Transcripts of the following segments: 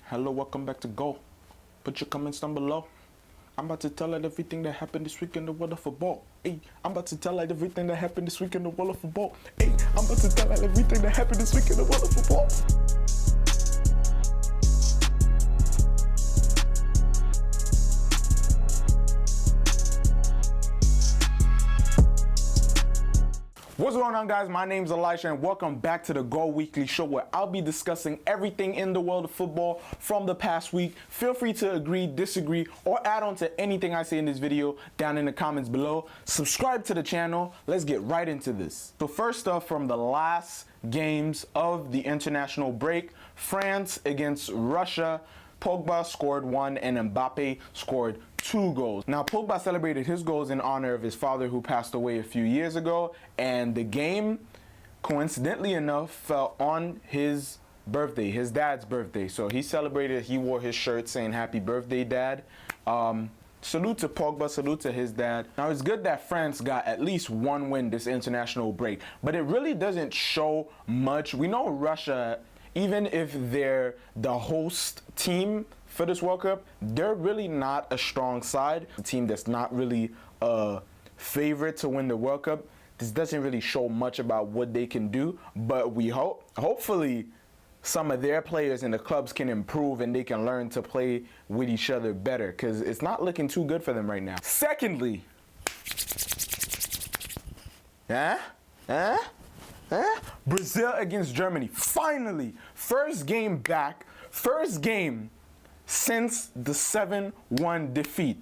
Hello, welcome back to Go. Put your comments down below. I'm about to tell everything that happened this week in the world of football. Hey, I'm about to tell everything that happened this week in the world of football. Hey, I'm about to tell everything that happened this week in the world of football. What's going on, guys? My name's Elisha and welcome back to the Go Weekly Show, where I'll be discussing everything in the world of football from the past week. Feel free to agree, disagree, or add on to anything I say in this video down in the comments below. Subscribe to the channel. Let's get right into this. So first up, from the last games of the international break, France against Russia, Pogba scored 1 and Mbappe scored 2 goals. Now, Pogba celebrated his goals in honor of his father, who passed away a few years ago, and the game, coincidentally enough, fell on his birthday, his dad's birthday. So he celebrated, he wore his shirt saying happy birthday, dad. Salute to Pogba, salute to his dad. Now, it's good that France got at least one win this international break, but it really doesn't show much. We know Russia, even if they're the host team for this World Cup, they're really not a strong side. A team that's not really a favorite to win the World Cup. This doesn't really show much about what they can do, but we hopefully some of their players in the clubs can improve and they can learn to play with each other better, because it's not looking too good for them right now. Secondly, Brazil against Germany. Finally, first game back, first game since the 7-1 defeat,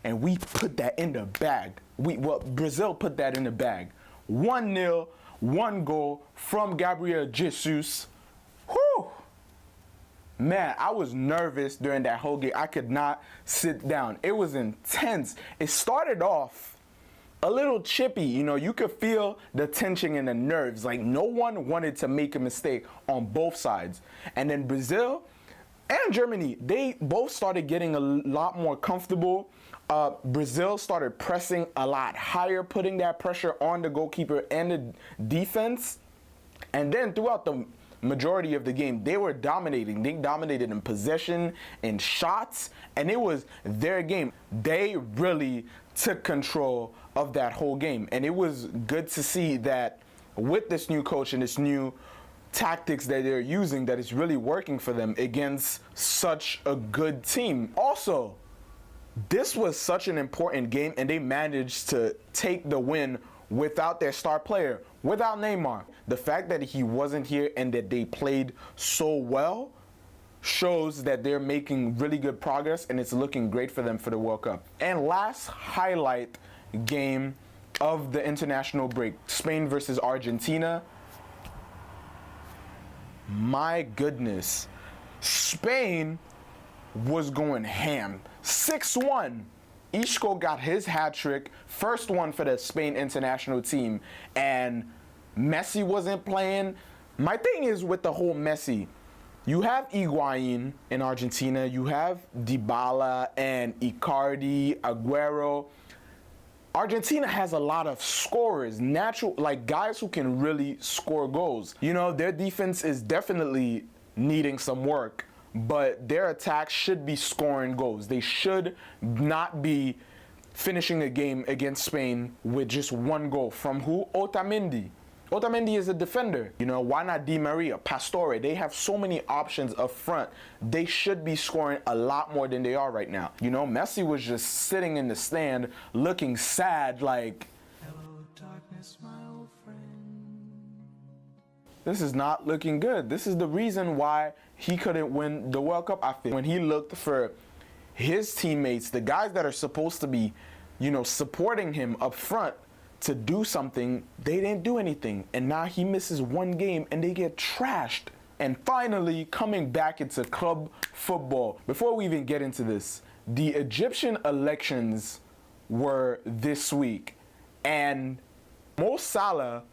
and we put that in the bag. Brazil put that in the bag. 1-0, 1 goal from Gabriel Jesus. Whew. Man, I was nervous during that whole game. I could not sit down. It was intense. It started off a little chippy, you know, you could feel the tension and the nerves. Like, no one wanted to make a mistake on both sides. And then Brazil and Germany, they both started getting a lot more comfortable. Brazil started pressing a lot higher, putting that pressure on the goalkeeper and the defense. And then throughout the majority of the game, they were dominating. They dominated in possession, in shots, and it was their game. They really took control of that whole game, and it was good to see that with this new coach and this new tactics that they're using, that it's really working for them against such a good team. Also, this was such an important game, and they managed to take the win without their star player, without Neymar. The fact that he wasn't here and that they played so well shows that they're making really good progress, and it's looking great for them for the World Cup. And last highlight game of the international break, Spain versus Argentina. My goodness, Spain was going ham. 6-1. Isco got his hat trick, first one for the Spain international team, and Messi wasn't playing. My thing is with the whole Messi, you have Higuain in Argentina, you have Dybala and Icardi, Aguero. Argentina has a lot of scorers, natural, like guys who can really score goals. You know, their defense is definitely needing some work, but their attack should be scoring goals. They should not be finishing a game against Spain with just 1 goal. From who? Otamendi. Otamendi is a defender. You know, why not Di Maria, Pastore? They have so many options up front. They should be scoring a lot more than they are right now. You know, Messi was just sitting in the stand looking sad, like, hello, darkness, my old friend. This is not looking good. This is the reason why he couldn't win the World Cup, I feel. When he looked for his teammates, the guys that are supposed to be, you know, supporting him up front to do something, they didn't do anything. And now he misses 1 game and they get trashed. And finally, coming back into club football. Before we even get into this, the Egyptian elections were this week. And Mo Salah,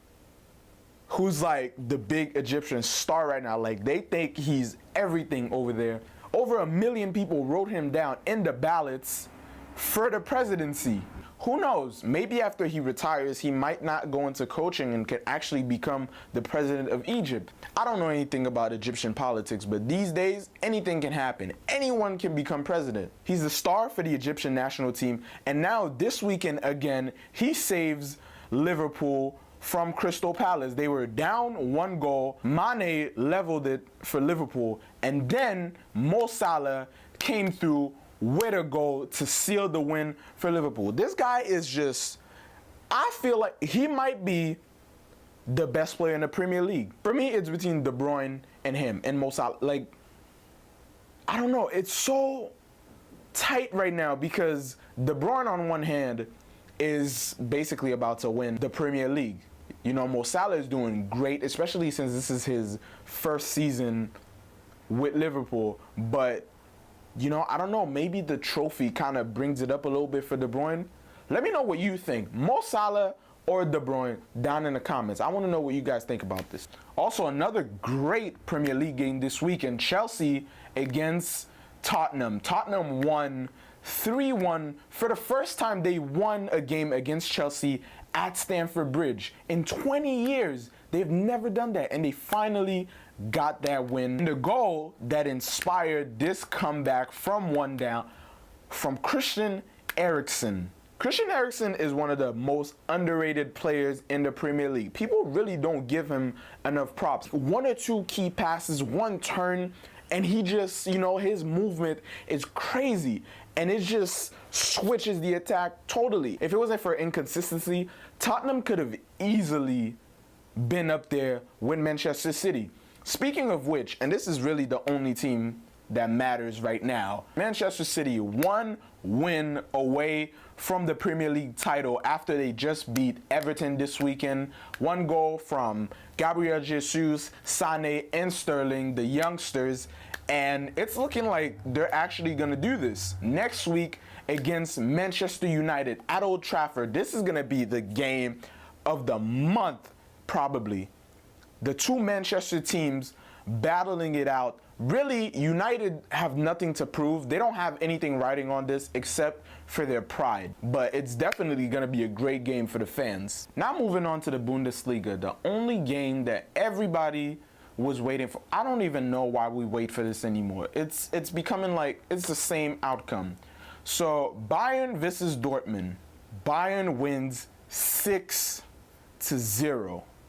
who's like the big Egyptian star right now, like they think he's everything over there. Over 1 million people wrote him down in the ballots for the presidency. who knows? Maybe after he retires, he might not go into coaching and could actually become the president of Egypt. I don't know anything about Egyptian politics, but these days, anything can happen. Anyone can become president. He's the star for the Egyptian national team, and now this weekend again, he saves Liverpool from Crystal Palace. They were down 1 goal. Mane leveled it for Liverpool, and then Mo Salah came through with a goal to seal the win for Liverpool. This guy is just, I feel like he might be the best player in the Premier League. For me, it's between De Bruyne and him and Mo Salah. Like, I don't know. It's so tight right now because De Bruyne on one hand is basically about to win the Premier League. You know, Mo Salah is doing great, especially since this is his first season with Liverpool. But you know, I don't know, maybe the trophy kind of brings it up a little bit for De Bruyne. Let me know what you think. Mo Salah or De Bruyne down in the comments. I want to know what you guys think about this. Also, another great Premier League game this weekend, Chelsea against Tottenham. Tottenham won 3-1. For the first time, they won a game against Chelsea at Stamford Bridge. In 20 years, they've never done that, and they finally got that win. And the goal that inspired this comeback from 1 down from Christian Eriksen. Christian Eriksen is one of the most underrated players in the Premier League. People really don't give him enough props. 1 or 2 key passes, 1 turn, and he just, you know, his movement is crazy. And it just switches the attack totally. If it wasn't for inconsistency, Tottenham could have easily been up there with Manchester City. Speaking of which, and this is really the only team that matters right now, Manchester City 1 win away from the Premier League title after they just beat Everton this weekend. 1 goal from Gabriel Jesus, Sané, and Sterling, the youngsters, and it's looking like they're actually going to do this next week against Manchester United at Old Trafford. This is going to be the game of the month, probably. The 2 Manchester teams battling it out. Really, United have nothing to prove. They don't have anything riding on this except for their pride. But it's definitely going to be a great game for the fans. Now moving on to the Bundesliga, the only game that everybody was waiting for. I don't even know why we wait for this anymore. It's becoming like it's the same outcome. So Bayern versus Dortmund. Bayern wins 6-0.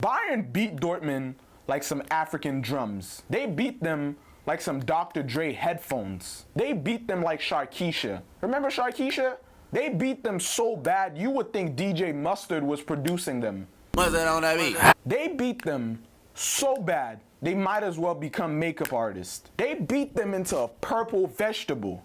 Bayern beat Dortmund like some African drums. They beat them like some Dr. Dre headphones. They beat them like Sharkeisha. Remember Sharkeisha? They beat them so bad you would think DJ Mustard was producing them. What's that on that beat? They beat them so bad they might as well become makeup artists. They beat them into a purple vegetable.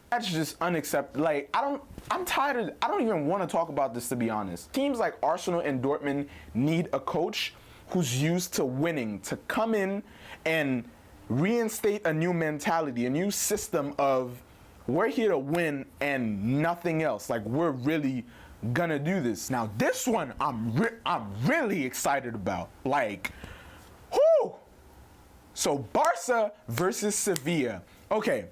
That's just unacceptable. Like, I'm tired of, I don't even want to talk about this, to be honest. Teams like Arsenal and Dortmund need a coach who's used to winning, to come in and reinstate a new mentality, a new system of we're here to win and nothing else. Like, we're really gonna do this. Now, this one I'm really excited about. Like, whoo! So, Barca versus Sevilla. Okay,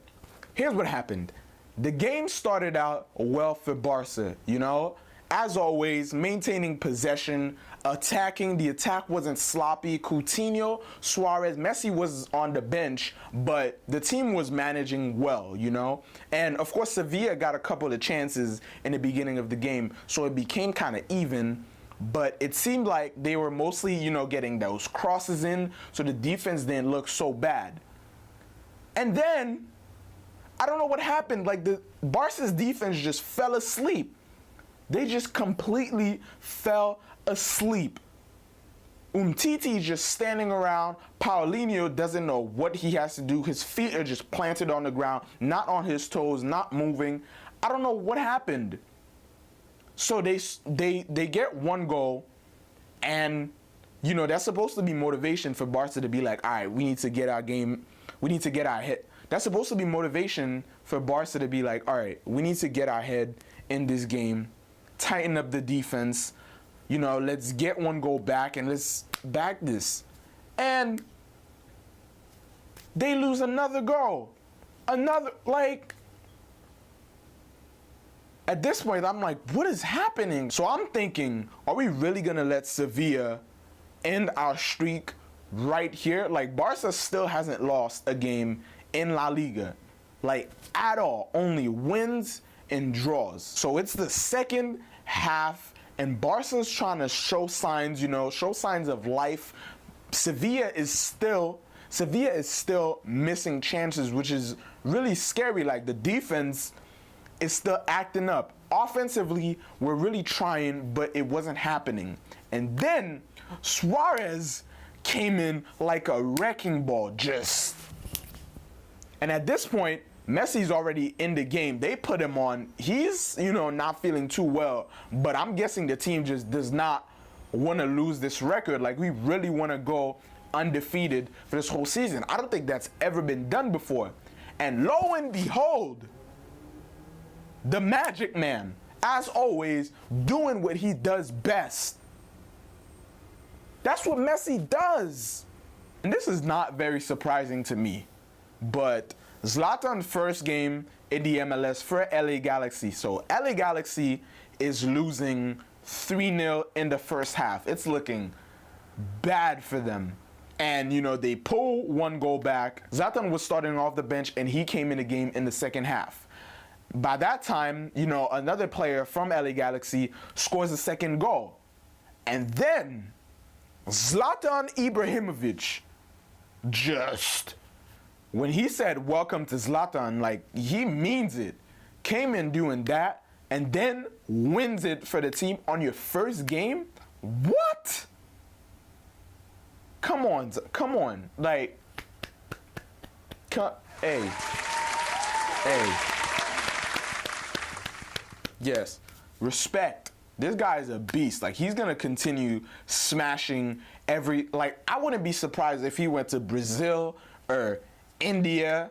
here's what happened. The game started out well for Barca, you know? As always, maintaining possession, attacking. The attack wasn't sloppy. Coutinho, Suarez, Messi was on the bench, but the team was managing well, you know? And, of course, Sevilla got a couple of chances in the beginning of the game, so it became kind of even. But it seemed like they were mostly, you know, getting those crosses in, so the defense didn't look so bad. And then, I don't know what happened. Like, the Barca's defense just fell asleep. They just completely fell asleep. Umtiti's just standing around. Paulinho doesn't know what he has to do. His feet are just planted on the ground, not on his toes, not moving. I don't know what happened. So they get 1 goal, and, you know, that's supposed to be motivation for Barca to be like, all right, we need to get our game, we need to get our head. That's supposed to be motivation for Barca to be like, all right, we need to get our head in this game, tighten up the defense, you know, let's get 1 goal back and let's back this. And they lose another goal. Another, like, at this point, I'm like, what is happening? So I'm thinking, are we really going to let Sevilla end our streak right here? Like, Barca still hasn't lost a game in La Liga, like, at all. Only wins and draws. So it's the second half, and Barca's trying to show signs, show signs of life. Sevilla is still missing chances, which is really scary. Like, the defense is still acting up. Offensively, we're really trying, but it wasn't happening. And then Suarez came in like a wrecking ball, and at this point, Messi's already in the game. They put him on. He's, not feeling too well, but I'm guessing the team just does not want to lose this record. Like, we really want to go undefeated for this whole season. I don't think that's ever been done before. And lo and behold, the Magic Man, as always, doing what he does best. That's what Messi does. And this is not very surprising to me, but Zlatan's first game in the MLS for LA Galaxy. So LA Galaxy is losing 3-0 in the first half. It's looking bad for them. And, they pull one goal back. Zlatan was starting off the bench, and he came in the game in the second half. By that time, another player from LA Galaxy scores a second goal. And then Zlatan Ibrahimovic when he said welcome to Zlatan, like, he means it. Came in doing that and then wins it for the team on your first game? What? Come on. Like, hey. Yes, respect. This guy is a beast. Like, he's going to continue smashing I wouldn't be surprised if he went to Brazil or India.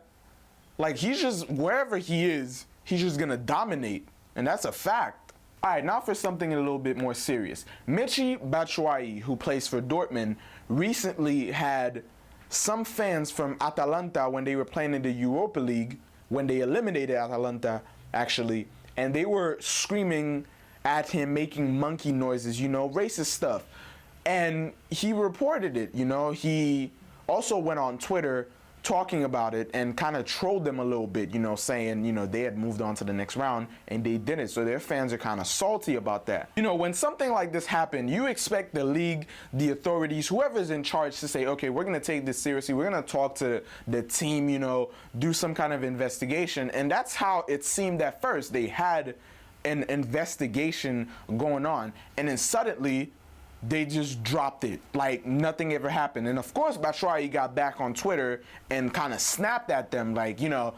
Like, he's just, wherever he is, he's just going to dominate. And that's a fact. All right, now for something a little bit more serious. Michy Batshuayi, who plays for Dortmund, recently had some fans from Atalanta when they were playing in the Europa League, when they eliminated Atalanta, actually, and they were screaming at him, making monkey noises, racist stuff. And he reported it, He also went on Twitter talking about it and kind of trolled them a little bit, saying, they had moved on to the next round and they didn't. So their fans are kind of salty about that. When something like this happened, you expect the league, the authorities, whoever's in charge to say, okay, we're going to take this seriously. We're going to talk to the team, do some kind of investigation. And that's how it seemed at first. They had an investigation going on, and then suddenly they just dropped it like nothing ever happened. And of course, Batshuayi got back on Twitter and kind of snapped at them, like, yeah,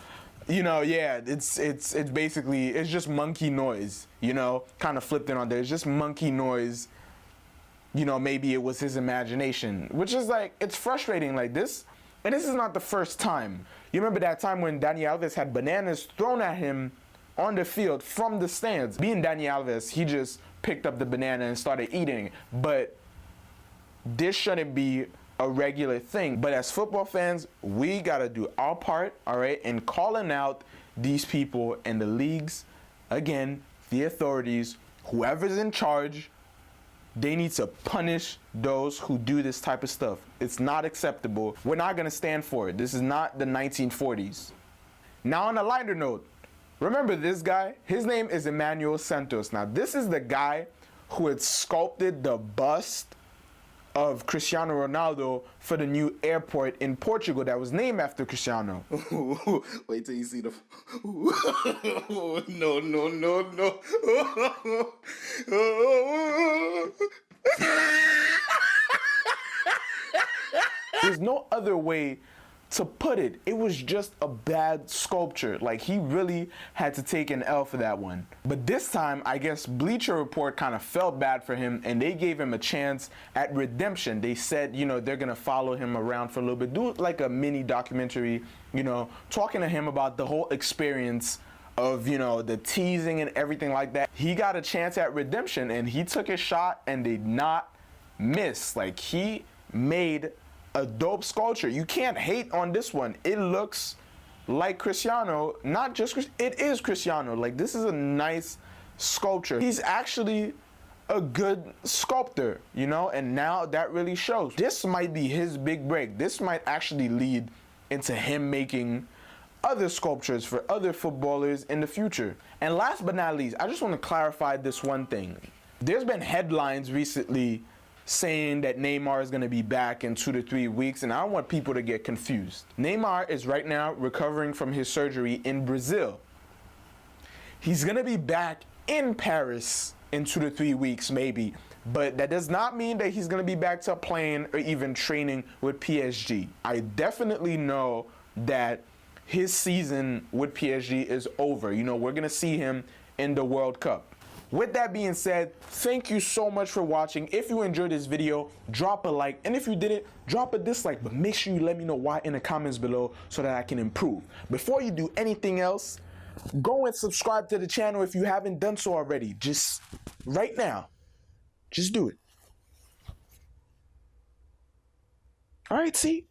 it's basically, it's just monkey noise, kind of flipped it on there. It's just monkey noise. Maybe it was his imagination, which is like, it's frustrating like this. And this is not the first time. You remember that time when Dani Alves had bananas thrown at him on the field from the stands. Being Dani Alves, he just picked up the banana and started eating it. But this shouldn't be a regular thing. But as football fans, we got to do our part, all right, in calling out these people in the leagues. Again, the authorities, whoever's in charge, they need to punish those who do this type of stuff. It's not acceptable. We're not going to stand for it. This is not the 1940s. Now, on a lighter note, remember this guy? His name is Emmanuel Santos. Now, this is the guy who had sculpted the bust of Cristiano Ronaldo for the new airport in Portugal that was named after Cristiano. Wait till you see the... No. There's no other way to put it. It was just a bad sculpture. Like, he really had to take an L for that one. But this time, I guess Bleacher Report kind of felt bad for him, and they gave him a chance at redemption. They said, they're going to follow him around for a little bit, do like a mini documentary, talking to him about the whole experience of, the teasing and everything like that. He got a chance at redemption, and he took his shot and did not miss. Like, he made a dope sculpture. You can't hate on this one. It looks like Cristiano, not just, it is Cristiano. Like, this is a nice sculpture. He's actually a good sculptor, you know, and now that really shows. This might be his big break. This might actually lead into him making other sculptures for other footballers in the future. And last but not least, I just want to clarify this one thing. There's been headlines recently saying that Neymar is going to be back in 2 to 3 weeks, and I don't want people to get confused. Neymar is right now recovering from his surgery in Brazil. He's going to be back in Paris in 2 to 3 weeks maybe, but that does not mean that he's going to be back to playing or even training with PSG. I definitely know that his season with PSG is over. You know, we're going to see him in the World Cup. With that being said, thank you so much for watching. If you enjoyed this video, drop a like, and if you didn't, drop a dislike, but make sure you let me know why in the comments below so that I can improve. Before you do anything else, go and subscribe to the channel if you haven't done so already. Just right now, just do it. All right, see,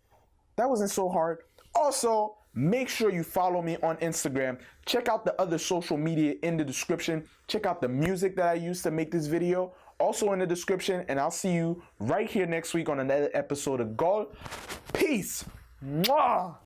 that wasn't so hard. Also, make sure you follow me on Instagram. Check out the other social media in the description. Check out the music that I used to make this video, also in the description. And I'll see you right here next week on another episode of Goal. Peace. Mwah.